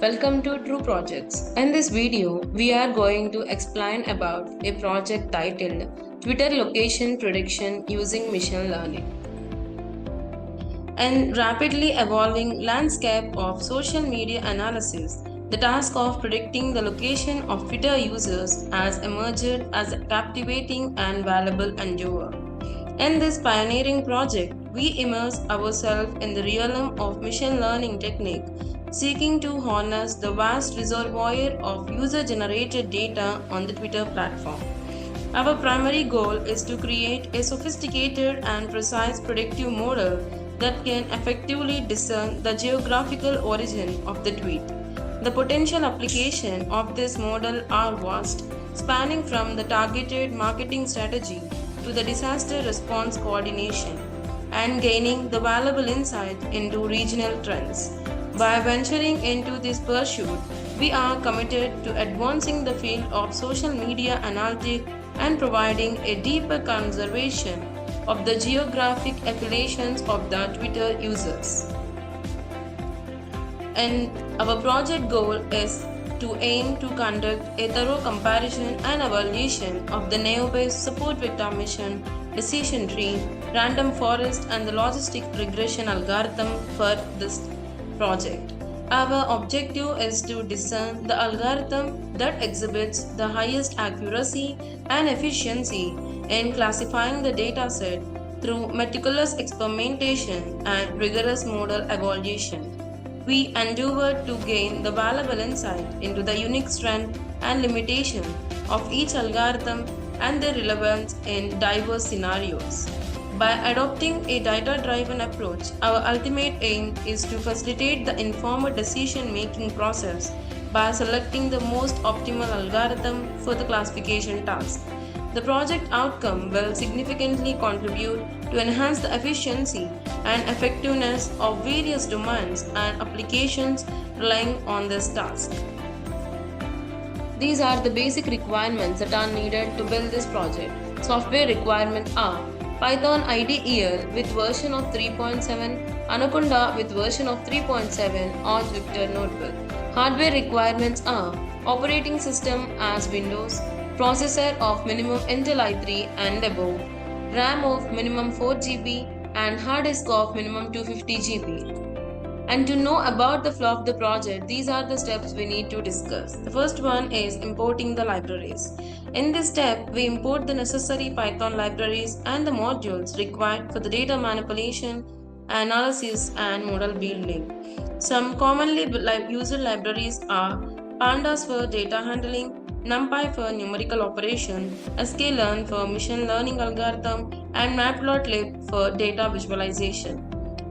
Welcome to True Projects. In this video, we are going to explain about a project titled Twitter Location Prediction using Machine Learning. In rapidly evolving landscape of social media analysis, the task of predicting the location of Twitter users has emerged as a captivating and valuable endeavor. In this pioneering project, we immerse ourselves in the realm of machine learning technique, seeking to harness the vast reservoir of user generated data on the Twitter platform. Our primary goal is to create a sophisticated and precise predictive model that can effectively discern the geographical origin of the tweet. The potential application of this model are vast, spanning from the targeted marketing strategy to the disaster response coordination and gaining the valuable insight into regional trends. By venturing into this pursuit, we are committed to advancing the field of social media analytics and providing a deeper conservation of the geographic affiliations of the Twitter users. And our project goal is to aim to conduct a thorough comparison and evaluation of the neo-based support vector mission, decision tree, random forest and the logistic regression algorithm for this project. Our objective is to discern the algorithm that exhibits the highest accuracy and efficiency in classifying the dataset through meticulous experimentation and rigorous model evaluation. We endeavor to gain the valuable insight into the unique strength and limitation of each algorithm and their relevance in diverse scenarios. By adopting a data-driven approach, our ultimate aim is to facilitate the informed decision-making process by selecting the most optimal algorithm for the classification task. The project outcome will significantly contribute to enhance the efficiency and effectiveness of various domains and applications relying on this task. These are the basic requirements that are needed to build this project. Software requirements are Python IDE with version of 3.7, Anaconda with version of 3.7 or Jupyter Notebook. Hardware requirements are operating system as Windows, processor of minimum Intel i3 and above, RAM of minimum 4 GB and hard disk of minimum 250 GB. And to know about the flow of the project, these are the steps we need to discuss. The first one is importing the libraries. In this step, we import the necessary Python libraries and the modules required for the data manipulation, analysis and model building. Some commonly used libraries are Pandas for data handling, NumPy for numerical operation, sklearn for machine learning algorithm and matplotlib for data visualization.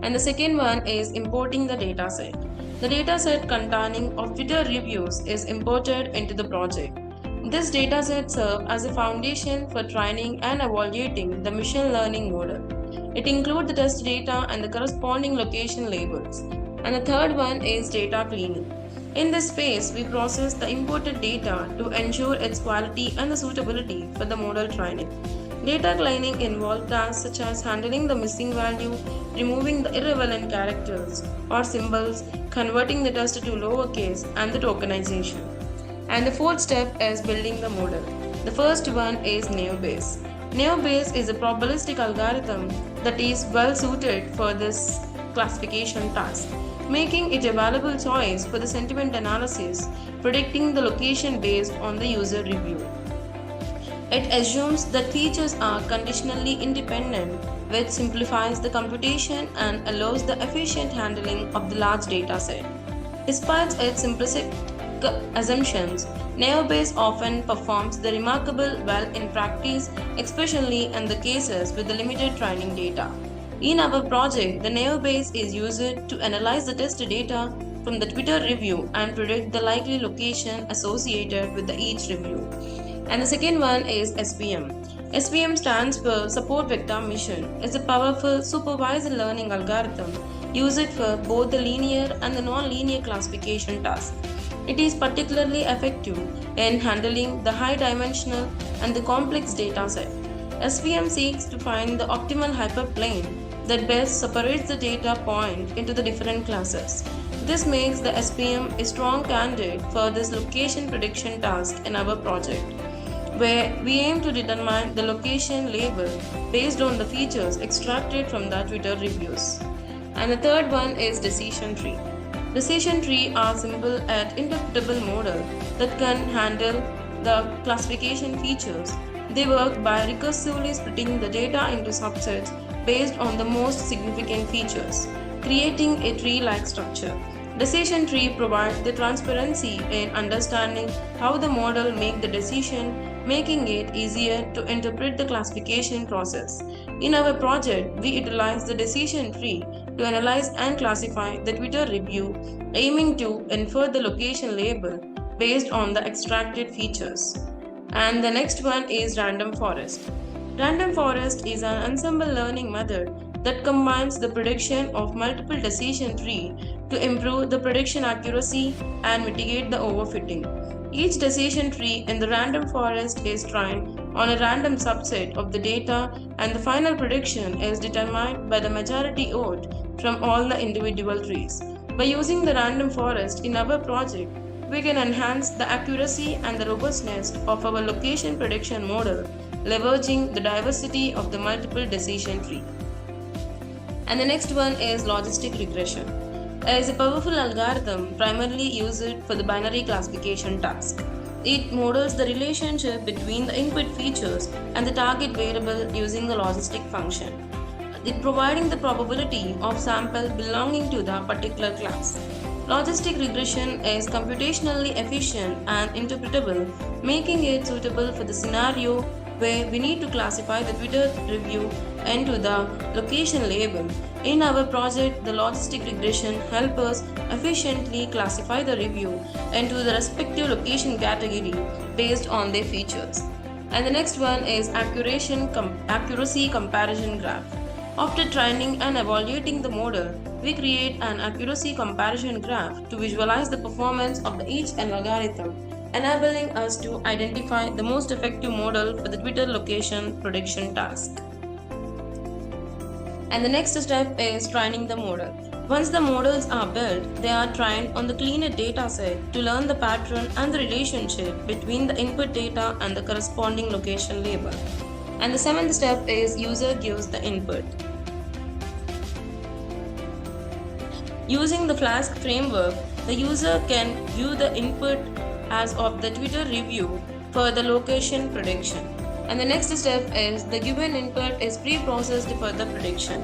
And the second one is importing the dataset. The dataset containing of Twitter reviews is imported into the project. This dataset serves as a foundation for training and evaluating the machine learning model. It includes the test data and the corresponding location labels. And the third one is data cleaning. In this phase, we process the imported data to ensure its quality and the suitability for the model training. Data cleaning involves tasks such as handling the missing value, removing the irrelevant characters or symbols, converting the text to lowercase, and the tokenization. And the fourth step is building the model. The first one is neo-Bayes. Neo-Bayes is a probabilistic algorithm that is well suited for this classification task, making it a valuable choice for the sentiment analysis, predicting the location based on the user review. It assumes that features are conditionally independent, which simplifies the computation and allows the efficient handling of the large dataset. Despite its simplistic assumptions, neo-Bayes often performs the remarkable well in practice, especially in the cases with the limited training data. In our project, the neo-Bayes is used to analyze the test data from the Twitter review and predict the likely location associated with each review. And the second one is SVM. SVM stands for Support Vector Mission. It's a powerful supervised learning algorithm used for both the linear and the non-linear classification tasks. It is particularly effective in handling the high-dimensional and the complex dataset. SVM seeks to find the optimal hyperplane that best separates the data point into the different classes. This makes the SPM a strong candidate for this location prediction task in our project, where we aim to determine the location label based on the features extracted from the Twitter reviews. And the third one is decision tree. Decision tree are simple and interpretable model that can handle the classification features. They work by recursively splitting the data into subsets based on the most significant features, creating a tree-like structure. Decision tree provides the transparency in understanding how the model make the decision, making it easier to interpret the classification process. In our project, we utilize the decision tree to analyze and classify the Twitter review, aiming to infer the location label based on the extracted features. And the next one is random forest. Random forest is an ensemble learning method that combines the prediction of multiple decision tree to improve the prediction accuracy and mitigate the overfitting. Each decision tree in the random forest is trained on a random subset of the data, and the final prediction is determined by the majority vote from all the individual trees. By using the random forest in our project, we can enhance the accuracy and the robustness of our location prediction model, leveraging the diversity of the multiple decision tree. And the next one is logistic regression. It is a powerful algorithm primarily used for the binary classification task. It models the relationship between the input features and the target variable using the logistic function, it providing the probability of sample belonging to the particular class. Logistic regression is computationally efficient and interpretable, making it suitable for the scenario where we need to classify the Twitter review into the location label. In our project, the logistic regression helps us efficiently classify the review into the respective location category based on their features. And the next one is accuracy comparison graph. After training and evaluating the model, we create an accuracy comparison graph to visualize the performance of each algorithm, enabling us to identify the most effective model for the Twitter location prediction task. And the next step is training the model. Once the models are built, they are trained on the cleaner data set to learn the pattern and the relationship between the input data and the corresponding location label. And the seventh step is user gives the input. Using the Flask framework, the user can view the input as of the Twitter review for the location prediction. And the next step is the given input is pre-processed for the prediction.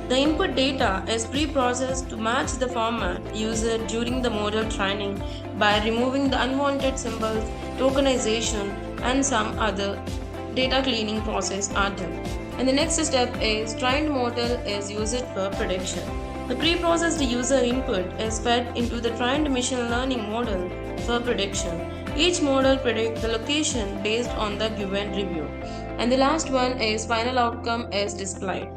The input data is pre-processed to match the format used during the model training by removing the unwanted symbols, tokenization, and some other data cleaning process are done. And the next step is trained model is used for prediction. The pre-processed user input is fed into the trained machine learning model for prediction. Each model predicts the location based on the given review. And the last one is final outcome is displayed.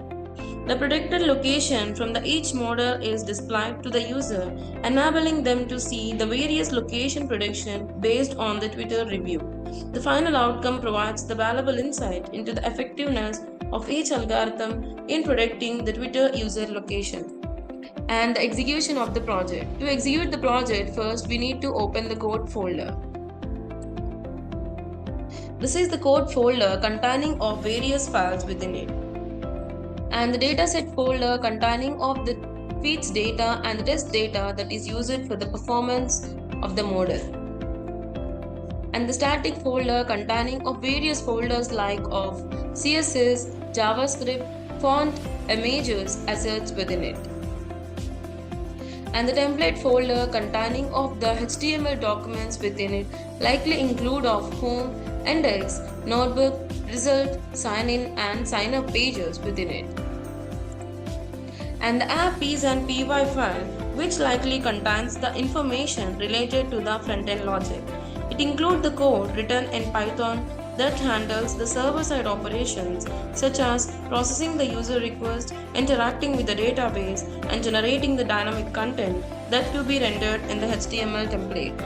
The predicted location from each model is displayed to the user, enabling them to see the various location prediction based on the Twitter review. The final outcome provides the valuable insight into the effectiveness of each algorithm in predicting the Twitter user location. And the execution of the project. To execute the project, first we need to open the code folder. This is the code folder containing of various files within it. And the dataset folder containing of the feeds data and the test data that is used for the performance of the model. And the static folder containing of various folders like of CSS, JavaScript, font, images, assets within it. And the template folder containing of the HTML documents within it likely include of home, index, notebook, result, sign in and sign up pages within it. And the app Ps and py file which likely contains the information related to the front-end logic. It includes the code written in Python that handles the server-side operations such as processing the user request, interacting with the database, and generating the dynamic content that to be rendered in the HTML template.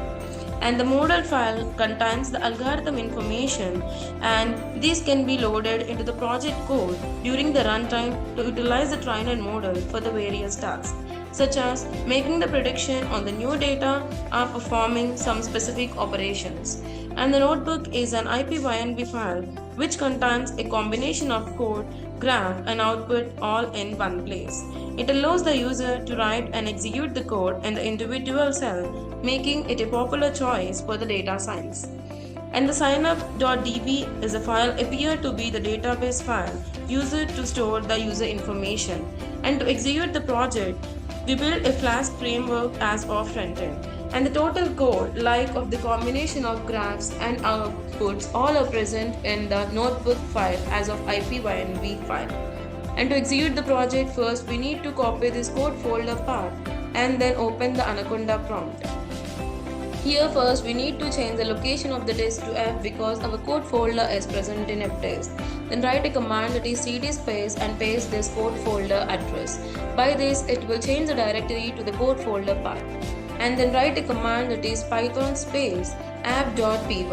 and the model file contains the algorithm information, and these can be loaded into the project code during the runtime to utilize the trainer model for the various tasks, such as making the prediction on the new data or performing some specific operations. And the notebook is an IPYNB file which contains a combination of code, graph, and output all in one place. It allows the user to write and execute the code in the individual cell, making it a popular choice for the data science. And the signup.db is a file appeared to be the database file used to store the user information. And to execute the project, we build a Flask framework as our frontend. And the total code, like of the combination of graphs and outputs, all are present in the notebook file as of IPYNB file. And to execute the project, first we need to copy this code folder path and then open the Anaconda prompt. Here first we need to change the location of the disk to F because our code folder is present in fdisk. Then write a command that is cd space and paste this code folder address. By this it will change the directory to the code folder path. And then write a command that is python space app.py.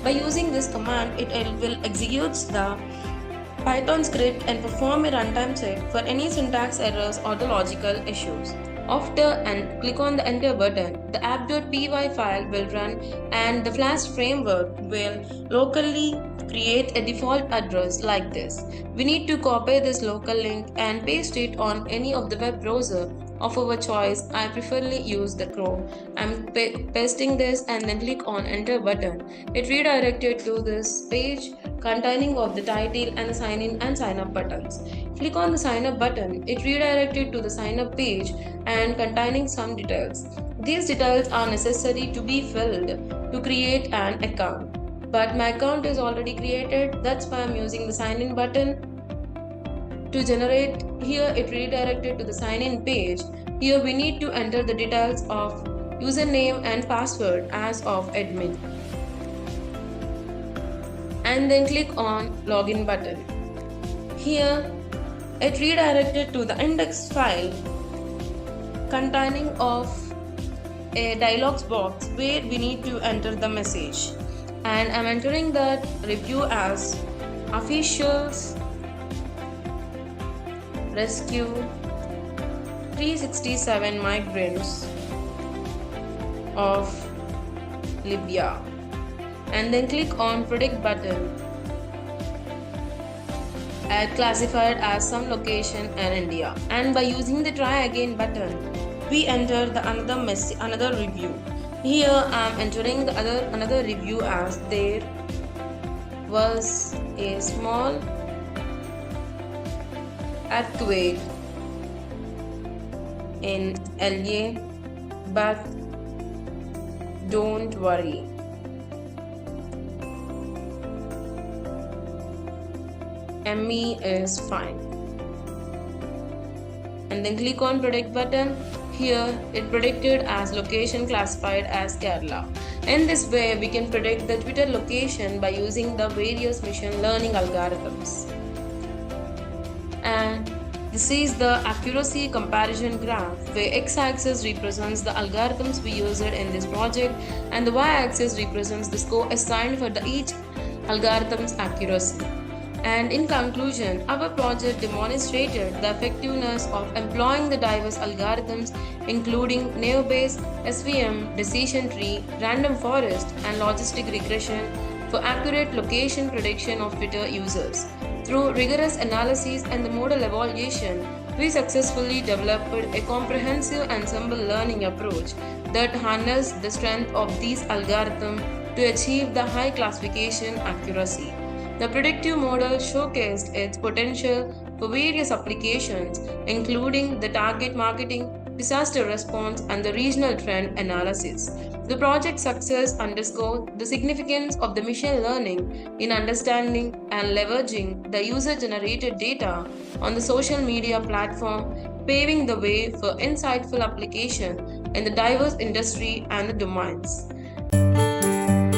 By using this command it will execute the Python script and perform a runtime check for any syntax errors or the logical issues. After and click on the enter button, the app.py file will run and the Flask framework will locally create a default address like this. We need to copy this local link and paste it on any of the web browser of our choice. I preferably use the Chrome. I'm pasting this and then click on enter button. It redirected to this page containing of the title and the sign in and sign up buttons. Click on the sign up button. It redirected to the sign up page and containing some details. These details are necessary to be filled to create an account. But my account is already created, that's why I'm using the sign in button. To generate, here it redirected to the sign in page. Here we need to enter the details of username and password as of admin. And then click on login button. Here it redirected to the index file containing of a dialog box where we need to enter the message. And I'm entering that review as officials rescue 367 migrants of Libya. And then click on predict button. Add classified as some location in India. And by using the try again button, we enter the another review. Here I am entering the another review as there was a small earthquake in LA, but don't worry. ME is fine. And then click on predict button. Here it predicted as location classified as Kerala. In this way we can predict the Twitter location by using the various machine learning algorithms. And this is the accuracy comparison graph where x-axis represents the algorithms we used in this project and the y-axis represents the score assigned for each algorithm's accuracy. And in conclusion, our project demonstrated the effectiveness of employing the diverse algorithms including naive-Bayes, SVM, decision tree, random forest, and logistic regression for accurate location prediction of Twitter users. Through rigorous analysis and the model evaluation, we successfully developed a comprehensive ensemble learning approach that harnessed the strength of these algorithms to achieve the high classification accuracy. The predictive model showcased its potential for various applications, including the target marketing, disaster response, and the regional trend analysis. The project's success underscored the significance of the machine learning in understanding and leveraging the user-generated data on the social media platform, paving the way for insightful application in the diverse industry and the domains.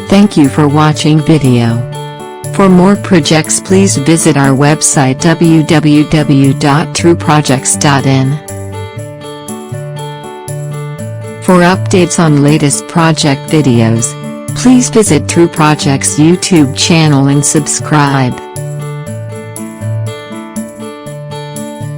Thank you for watching video. For more projects, please visit our website www.trueprojects.in. For updates on latest project videos, please visit True Project's YouTube channel and subscribe.